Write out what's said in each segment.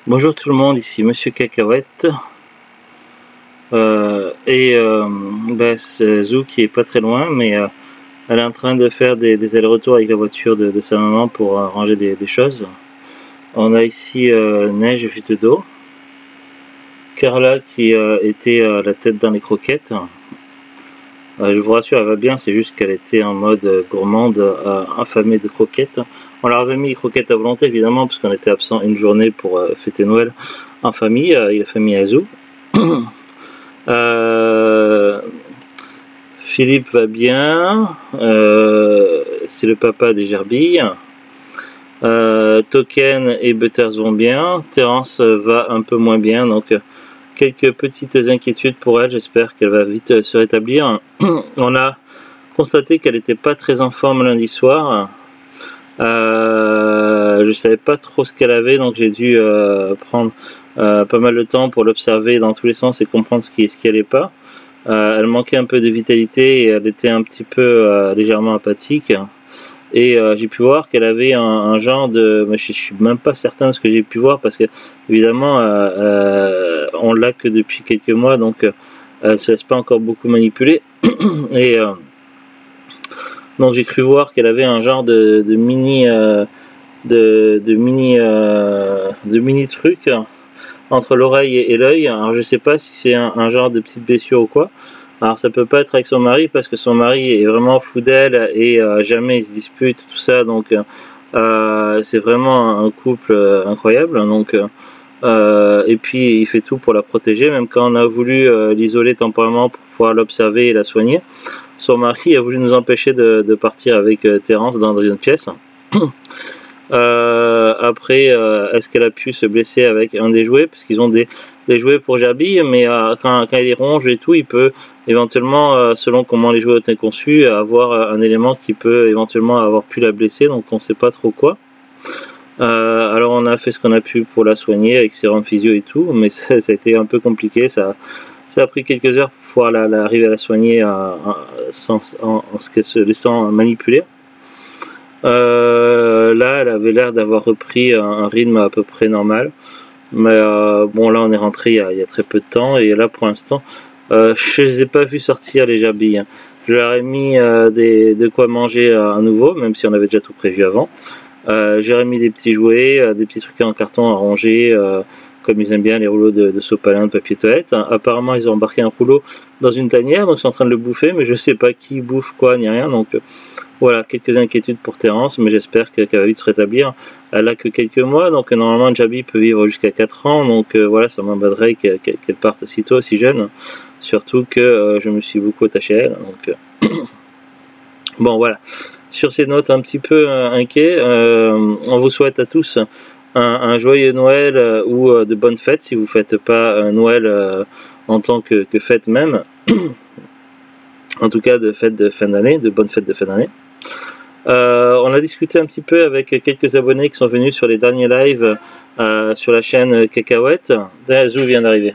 Bonjour tout le monde, ici Monsieur Cacahuète c'est Zou qui est pas très loin, mais elle est en train de faire des allers-retours avec la voiture de sa maman pour ranger des choses. On a ici Neige et Vite d'eau, Carla qui était la tête dans les croquettes. Je vous rassure, elle va bien, c'est juste qu'elle était en mode gourmande, affamée de croquettes. On leur avait mis les croquettes à volonté évidemment, parce qu'on était absent une journée pour fêter Noël en famille, et la famille Azou. Philippe va bien, c'est le papa des gerbilles. Token et Butters vont bien, Terence va un peu moins bien, donc quelques petites inquiétudes pour elle, j'espère qu'elle va vite se rétablir. On a constaté qu'elle n'était pas très en forme lundi soir. Je savais pas trop ce qu'elle avait, donc j'ai dû prendre pas mal de temps pour l'observer dans tous les sens et comprendre ce qui allait pas. Elle manquait un peu de vitalité et elle était un petit peu légèrement apathique. Et j'ai pu voir qu'elle avait un genre de... Mais je suis même pas certain de ce que j'ai pu voir, parce que évidemment on l'a que depuis quelques mois, donc elle se laisse pas encore beaucoup manipuler. Et donc j'ai cru voir qu'elle avait un genre de mini mini truc entre l'oreille et l'œil. Alors je sais pas si c'est un genre de petite blessure ou quoi. Alors ça peut pas être avec son mari, parce que son mari est vraiment fou d'elle et jamais ils se disputent, tout ça, donc c'est vraiment un couple incroyable. Donc et puis il fait tout pour la protéger, même quand on a voulu l'isoler temporairement pour pouvoir l'observer et la soigner. Son mari a voulu nous empêcher de partir avec Terence dans une pièce. Après, est-ce qu'elle a pu se blesser avec un des jouets, parce qu'ils ont des jouets pour gerbille, mais quand il les ronge et tout, il peut éventuellement, selon comment les jouets ont été conçus, avoir un élément qui peut éventuellement avoir pu la blesser, donc on sait pas trop quoi. Alors on a fait ce qu'on a pu pour la soigner avec sérum physio et tout, mais ça a été un peu compliqué, ça a pris quelques heures pour pouvoir arriver à la soigner en se laissant manipuler. Là elle avait l'air d'avoir repris un rythme à peu près normal, mais bon, là on est rentré il y a très peu de temps, et là pour l'instant je les ai pas vus sortir les gerbilles. Je leur ai mis de quoi manger à nouveau, même si on avait déjà tout prévu avant. J'ai mis des petits jouets, des petits trucs en carton à ranger, comme ils aiment bien les rouleaux de sopalin, de papier toilette. Apparemment ils ont embarqué un rouleau dans une tanière, donc ils sont en train de le bouffer, mais je sais pas qui bouffe quoi ni rien, donc voilà, quelques inquiétudes pour Terence, mais j'espère qu'elle va vite se rétablir. Elle a que quelques mois, donc normalement Jabi peut vivre jusqu'à 4 ans, donc voilà, ça m'embêterait qu'elle parte aussitôt, aussi jeune, surtout que je me suis beaucoup attaché à elle, donc bon voilà. Sur ces notes un petit peu inquiets, on vous souhaite à tous un joyeux Noël ou de bonnes fêtes, si vous ne faites pas Noël en tant que fête même. En tout cas de fêtes de fin d'année, de bonnes fêtes de fin d'année. On a discuté un petit peu avec quelques abonnés qui sont venus sur les derniers lives sur la chaîne Cacahuète. Zou vient d'arriver.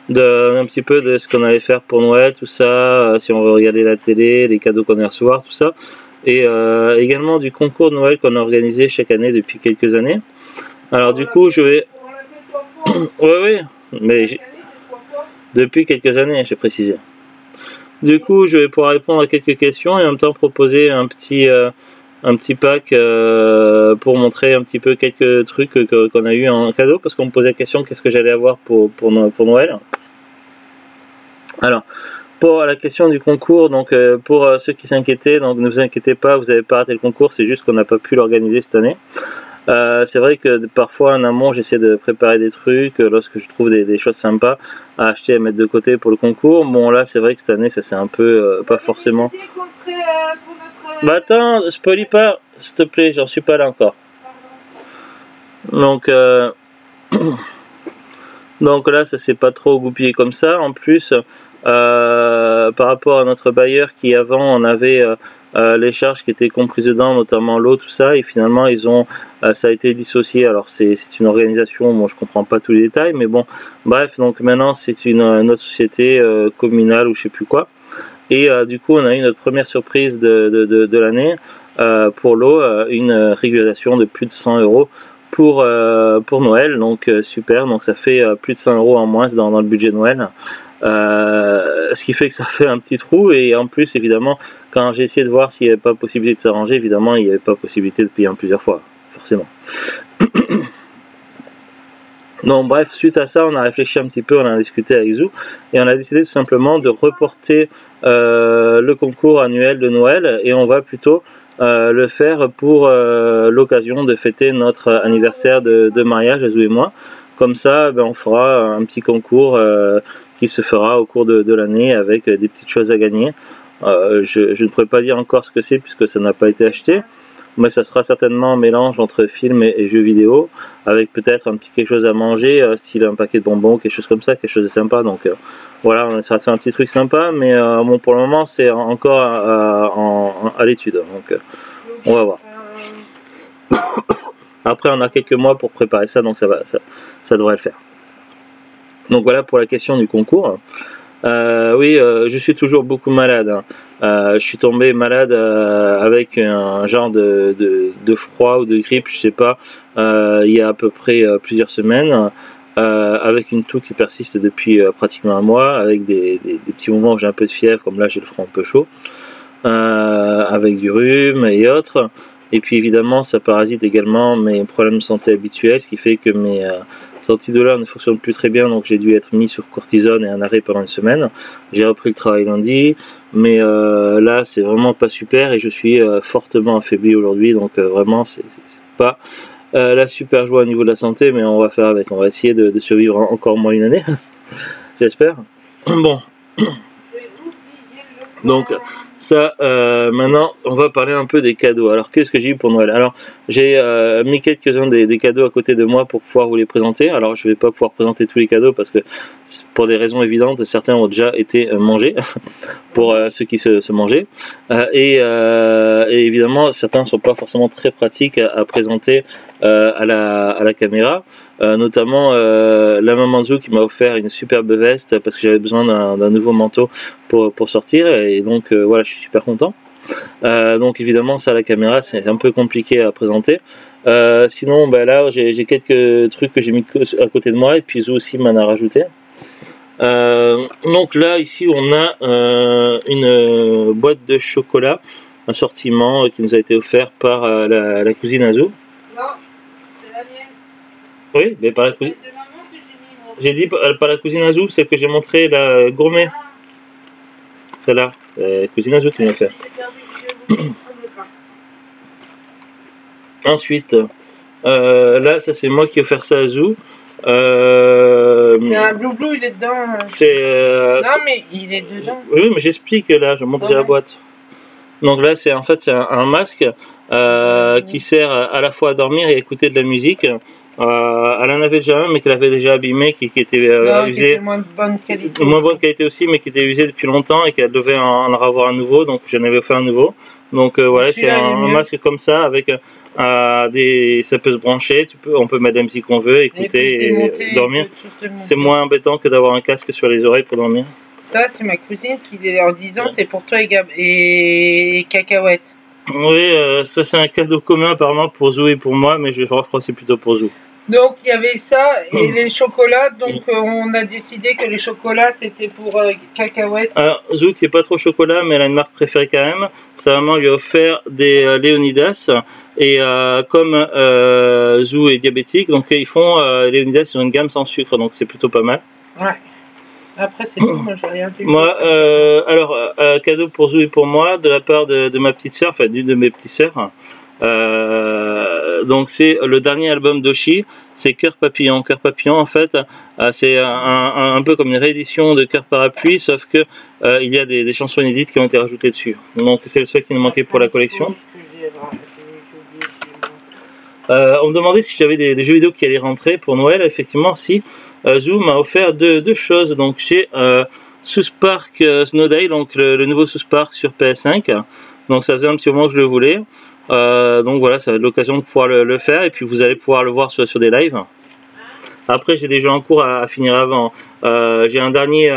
Un petit peu de ce qu'on allait faire pour Noël, tout ça, si on veut regarder la télé, les cadeaux qu'on allait recevoir, tout ça. Et également du concours de Noël qu'on a organisé chaque année depuis quelques années. Alors du coup je vais... oui, mais depuis quelques années, j'ai précisé. Du coup, je vais pouvoir répondre à quelques questions et en même temps proposer un petit pack pour montrer un petit peu quelques trucs qu'on a eu en cadeau, parce qu'on me posait la question qu'est-ce que j'allais avoir pour Noël. Alors, pour la question du concours, donc pour ceux qui s'inquiétaient, donc ne vous inquiétez pas, vous n'avez pas raté le concours, c'est juste qu'on n'a pas pu l'organiser cette année. C'est vrai que parfois en amont j'essaie de préparer des trucs lorsque je trouve des choses sympas à acheter, à mettre de côté pour le concours. Bon là c'est vrai que cette année ça c'est un peu pas forcément... Bah attends, spoilie pas s'il te plaît, j'en suis pas là encore. Donc donc là ça s'est pas trop goupillé comme ça. En plus par rapport à notre bailleur qui avant on avait les charges qui étaient comprises dedans, notamment l'eau, tout ça, et finalement ils ont ça a été dissocié. Alors c'est une organisation, moi je comprends pas tous les détails, mais bon bref, donc maintenant c'est une autre société communale ou je sais plus quoi, et du coup on a eu notre première surprise de l'année pour l'eau, une régulation de plus de 100 € pour Noël, donc super, donc ça fait plus de 100 € en moins dans le budget de Noël. Ce qui fait que ça fait un petit trou, et en plus évidemment quand j'ai essayé de voir s'il n'y avait pas possibilité de s'arranger, évidemment il n'y avait pas possibilité de payer en plusieurs fois, forcément. Donc bref, suite à ça on a réfléchi un petit peu, on a discuté avec Zou et on a décidé tout simplement de reporter le concours annuel de Noël, et on va plutôt le faire pour l'occasion de fêter notre anniversaire de mariage, Zou et moi. Comme ça on fera un petit concours qui se fera au cours de l'année avec des petites choses à gagner. Je ne pourrais pas dire encore ce que c'est puisque ça n'a pas été acheté, mais ça sera certainement un mélange entre film et jeux vidéo, avec peut-être un petit quelque chose à manger, style un paquet de bonbons, quelque chose comme ça, quelque chose de sympa. Donc voilà, on essaiera de faire un petit truc sympa, mais bon, pour le moment c'est encore à l'étude, donc on va voir. Après on a quelques mois pour préparer ça, donc ça devrait le faire. Donc voilà pour la question du concours. Oui, je suis toujours beaucoup malade, hein. Je suis tombé malade avec un genre de froid ou de grippe, je sais pas, il y a à peu près plusieurs semaines, avec une toux qui persiste depuis pratiquement un mois, avec des petits moments où j'ai un peu de fièvre, comme là j'ai le front un peu chaud, avec du rhume et autres. Et puis évidemment ça parasite également mes problèmes de santé habituels, ce qui fait que mes antidouleurs ne fonctionnent plus très bien, donc j'ai dû être mis sur cortisone et un arrêt pendant une semaine. J'ai repris le travail lundi, mais là c'est vraiment pas super et je suis fortement affaibli aujourd'hui, donc vraiment c'est pas la super joie au niveau de la santé, mais on va faire avec, on va essayer de survivre encore au moins une année, j'espère. Bon. Donc ça, maintenant on va parler un peu des cadeaux. Alors qu'est-ce que j'ai eu pour Noël? Alors j'ai mis quelques-uns des cadeaux à côté de moi pour pouvoir vous les présenter. Alors je vais pas pouvoir présenter tous les cadeaux parce que pour des raisons évidentes, certains ont déjà été mangés pour ceux qui se mangeaient, et évidemment certains ne sont pas forcément très pratiques à présenter à la caméra. Notamment la maman Zou qui m'a offert une superbe veste parce que j'avais besoin d'un nouveau manteau pour sortir, et donc voilà, je suis super content. Donc évidemment ça à la caméra c'est un peu compliqué à présenter. Sinon là j'ai quelques trucs que j'ai mis à côté de moi, et puis Zou aussi m'en a rajouté. Donc là ici on a une boîte de chocolat, un sortiment qui nous a été offert par la cousine à Zou. Oui, mais par la cousine. J'ai dit par la cousine Azou, celle que j'ai montré, la gourmet. Celle-là, la cousine Azou qui m'a fait. Ensuite, là, ça c'est moi qui ai offert ça à Azou. C'est un blou-blou, il est dedans. Non, mais il est dedans. Oui, mais j'explique là, je montre déjà la boîte. Donc là, c'est en fait c'est un masque qui sert à la fois à dormir et à écouter de la musique. Elle en avait déjà un, mais qu'elle avait déjà abîmé, qui était usé, moins bonne qualité. Moins bonne qualité aussi, mais qui était usé depuis longtemps et qu'elle devait en avoir un nouveau, donc j'en avais offert un nouveau. Donc voilà, c'est un masque comme ça avec ça peut se brancher, on peut mettre la musique qu'on veut, écouter et dormir. C'est moins embêtant que d'avoir un casque sur les oreilles pour dormir. Ça, c'est ma cousine qui leur disant c'est pour toi et cacahuètes. Oui, ça c'est un cadeau commun apparemment pour Zou et pour moi, mais je crois que c'est plutôt pour Zou. Donc il y avait ça et les chocolats, donc on a décidé que les chocolats c'était pour cacahuètes. Alors Zou qui est pas trop chocolat, mais elle a une marque préférée quand même, sa maman lui a offert des Léonidas, et comme Zou est diabétique, donc ils font Léonidas sur une gamme sans sucre, donc c'est plutôt pas mal. Ouais. Après c'est tout, moi j'ai rien vu. Moi, alors cadeau pour Zou et pour moi de la part de ma petite soeur, enfin d'une de mes petites sœurs. Donc c'est le dernier album d'Oshi, c'est Cœur Papillon. Cœur Papillon en fait c'est un peu comme une réédition de Cœur Parapluie, sauf que il y a des chansons inédites qui ont été rajoutées dessus. Donc c'est le seul qui nous manquait pour la collection. On me demandait si j'avais des jeux vidéo qui allaient rentrer pour Noël. Effectivement, si. Zou m'a offert deux choses. Donc j'ai South Park Snowdale, donc le nouveau South Park sur PS5. Donc ça faisait un petit moment que je le voulais. Donc voilà, ça va être l'occasion de pouvoir le faire, et puis vous allez pouvoir le voir sur des lives. Après j'ai des jeux en cours à finir avant. J'ai un dernier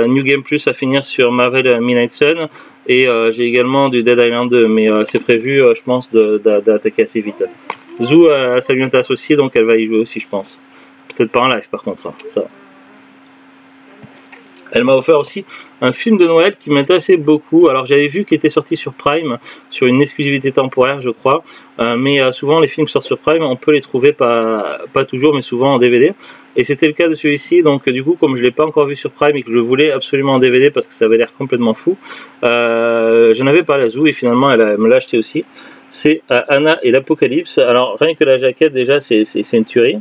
New Game Plus à finir sur Marvel Midnight Sun, et j'ai également du Dead Island 2, mais c'est prévu je pense d'attaquer assez vite. Zou, ça lui intéresse aussi, donc elle va y jouer aussi, je pense. Peut-être pas en live, par contre, hein, ça. Elle m'a offert aussi un film de Noël qui m'intéressait beaucoup. Alors j'avais vu qu'il était sorti sur Prime, sur une exclusivité temporaire je crois. Mais souvent les films qui sortent sur Prime, on peut les trouver pas toujours, mais souvent en DVD. Et c'était le cas de celui-ci. Donc du coup, comme je ne l'ai pas encore vu sur Prime et que je le voulais absolument en DVD parce que ça avait l'air complètement fou, j'en avais parlé à Zou et finalement elle me l'a acheté aussi. C'est Anna et l'Apocalypse. Alors rien que la jaquette déjà c'est une tuerie.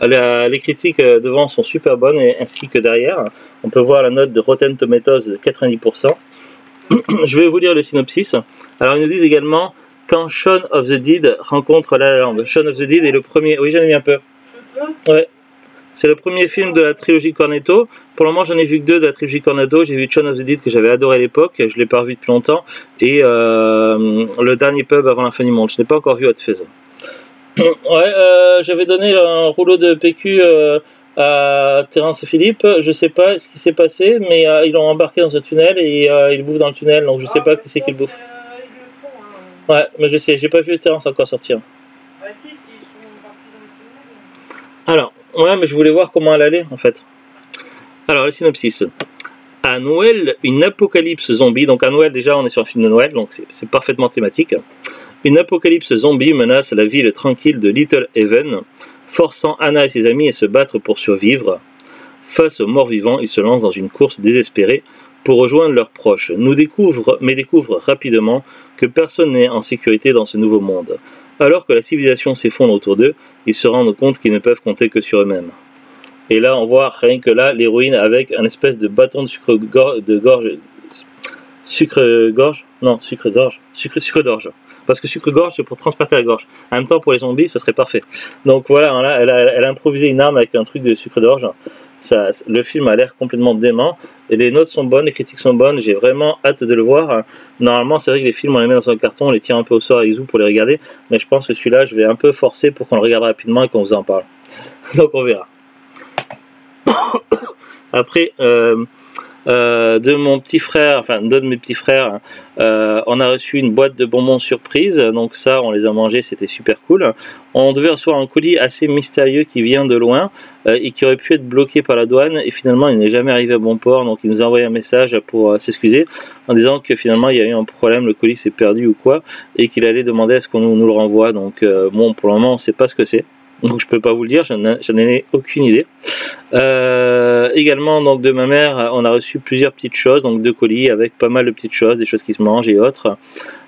Les critiques devant sont super bonnes ainsi que derrière. On peut voir la note de Rotten Tomatoes de 90%. Je vais vous lire le synopsis. Alors ils nous disent également quand Shaun of the Dead rencontre La La Land. Shaun of the Dead est le premier. Oui, j'en ai mis un peu. Ouais. C'est le premier film de la trilogie Cornetto. Pour le moment, j'en ai vu que 2 de la trilogie Cornetto. J'ai vu Shaun of the Dead que j'avais adoré à l'époque. Je l'ai pas revu depuis longtemps. Et le dernier pub avant la fin du monde. Je n'ai pas encore vu Hot Fuzz. Ouais, j'avais donné un rouleau de PQ à Terence et Philippe. Je sais pas ce qui s'est passé, mais ils l'ont embarqué dans un tunnel et ils bouffent dans le tunnel, donc je sais pas qui c'est qui le bouffe. Ouais, mais je sais, j'ai pas vu Terence encore sortir. Ah si, ils sont embarqués dans le tunnel. Alors, ouais, mais je voulais voir comment elle allait en fait. Alors, le synopsis. À Noël, une apocalypse zombie. Donc à Noël déjà, on est sur un film de Noël, donc c'est parfaitement thématique. Une apocalypse zombie menace la ville tranquille de Little Haven, forçant Anna et ses amis à se battre pour survivre. Face aux morts vivants, ils se lancent dans une course désespérée pour rejoindre leurs proches, mais découvrent rapidement que personne n'est en sécurité dans ce nouveau monde. Alors que la civilisation s'effondre autour d'eux, ils se rendent compte qu'ils ne peuvent compter que sur eux-mêmes. Et là, on voit rien que là l'héroïne avec un espèce de bâton de sucre d'orge. Parce que sucre-gorge, c'est pour transporter la gorge. En même temps, pour les zombies, ce serait parfait. Donc voilà, là, elle a improvisé une arme avec un truc de sucre d'orge. Le film a l'air complètement dément. Et les notes sont bonnes, les critiques sont bonnes. J'ai vraiment hâte de le voir. Normalement, c'est vrai que les films, on les met dans un carton, on les tire un peu au sort avec Zou pour les regarder. Mais je pense que celui-là, je vais un peu forcer pour qu'on le regarde rapidement et qu'on vous en parle. Donc on verra. Après... de mon petit frère, enfin deux de mes petits frères, on a reçu une boîte de bonbons surprise, donc ça on les a mangés, c'était super cool. On devait recevoir un colis assez mystérieux qui vient de loin et qui aurait pu être bloqué par la douane et finalement il n'est jamais arrivé à bon port, donc il nous a envoyé un message pour s'excuser en disant que finalement il y a eu un problème, le colis s'est perdu ou quoi et qu'il allait demander à ce qu'on nous le renvoie, donc bon pour le moment on ne sait pas ce que c'est. Donc je peux pas vous le dire, j'en ai aucune idée. Également donc de ma mère, on a reçu plusieurs petites choses, donc 2 colis avec pas mal de petites choses, des choses qui se mangent et autres.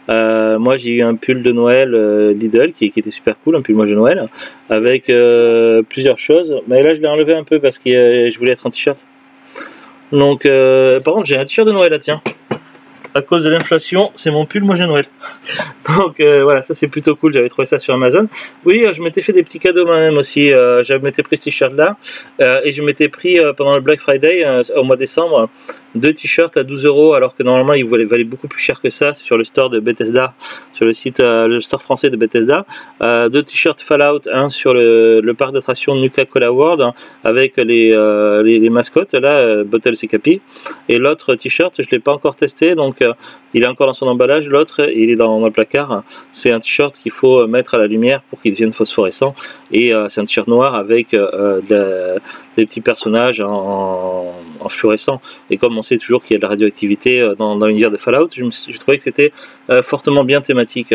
Moi j'ai eu un pull de Noël Lidl qui était super cool, un pull moche de Noël, avec plusieurs choses. Mais là je l'ai enlevé un peu parce que je voulais être en t-shirt. Donc par contre j'ai un t-shirt de Noël là, tiens. À cause de l'inflation, c'est mon pull moche de Noël. Donc voilà, ça c'est plutôt cool, j'avais trouvé ça sur Amazon. Oui, je m'étais fait des petits cadeaux moi-même aussi, je m'étais pris ce t-shirt là, et je m'étais pris pendant le Black Friday, au mois de décembre, 2 t-shirts à 12 € alors que normalement ils valaient beaucoup plus cher que ça, c'est sur le store de Bethesda, sur le site, le store français de Bethesda. 2 t-shirts Fallout, un sur le parc d'attractions Nuka-Cola World, hein, avec les mascottes là, Bottles et Capi, et l'autre t-shirt je ne l'ai pas encore testé, donc il est encore dans son emballage, l'autre il est dans le placard. C'est un t-shirt qu'il faut mettre à la lumière pour qu'il devienne phosphorescent, et c'est un t-shirt noir avec des petits personnages en fluorescent, et comme on sait toujours qu'il y a de la radioactivité dans l'univers de Fallout, je trouvais que c'était fortement bien thématique.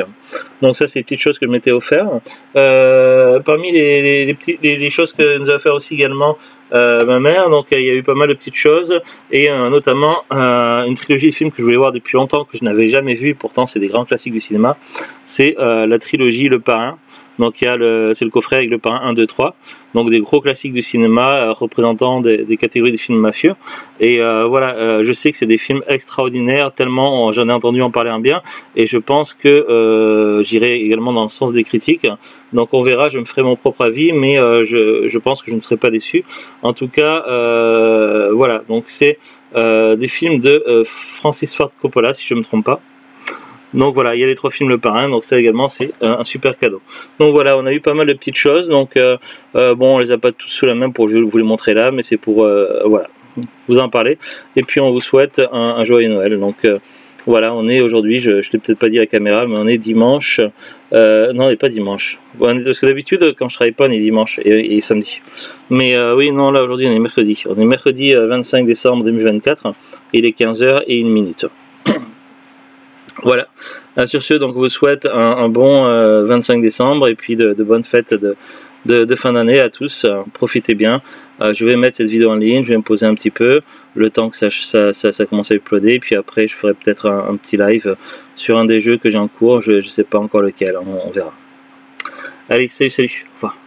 Donc ça c'est les petites choses que je m'étais offert. Parmi les choses que nous a offert aussi également ma mère, donc il y a eu pas mal de petites choses, et notamment une trilogie de films que je voulais voir depuis longtemps, que je n'avais jamais vu, pourtant c'est des grands classiques du cinéma. C'est la trilogie Le Parrain. Donc c'est le coffret avec Le Parrain 1, 2, 3, donc des gros classiques du cinéma représentant des catégories des films mafieux. Et voilà, je sais que c'est des films extraordinaires, tellement j'en ai entendu en parler en bien, et je pense que j'irai également dans le sens des critiques. Donc on verra, je me ferai mon propre avis, mais je pense que je ne serai pas déçu. En tout cas, voilà, donc c'est des films de Francis Ford Coppola, si je ne me trompe pas. Donc voilà, il y a les 3 films Le Parrain, donc ça également c'est un super cadeau. Donc voilà, on a eu pas mal de petites choses, donc bon, on les a pas tous sous la main pour vous les montrer là, mais c'est pour voilà, vous en parler. Et puis on vous souhaite un joyeux Noël. Donc Voilà, on est aujourd'hui, je l'ai peut-être pas dit à la caméra, mais on est dimanche. Non, on n'est pas dimanche. Parce que d'habitude, quand je travaille pas, on est dimanche et samedi. Mais oui, non, là aujourd'hui, on est mercredi. On est mercredi 25 décembre 2024. Il est 15h01. Voilà. Sur ce, donc, vous souhaite un bon 25 décembre et puis de bonnes fêtes de fin d'année à tous. Profitez bien. Je vais mettre cette vidéo en ligne, je vais me poser un petit peu, le temps que ça commence à uploader, puis après je ferai peut-être un petit live sur un des jeux que j'ai en cours, je sais pas encore lequel, on verra. Allez, salut, au revoir.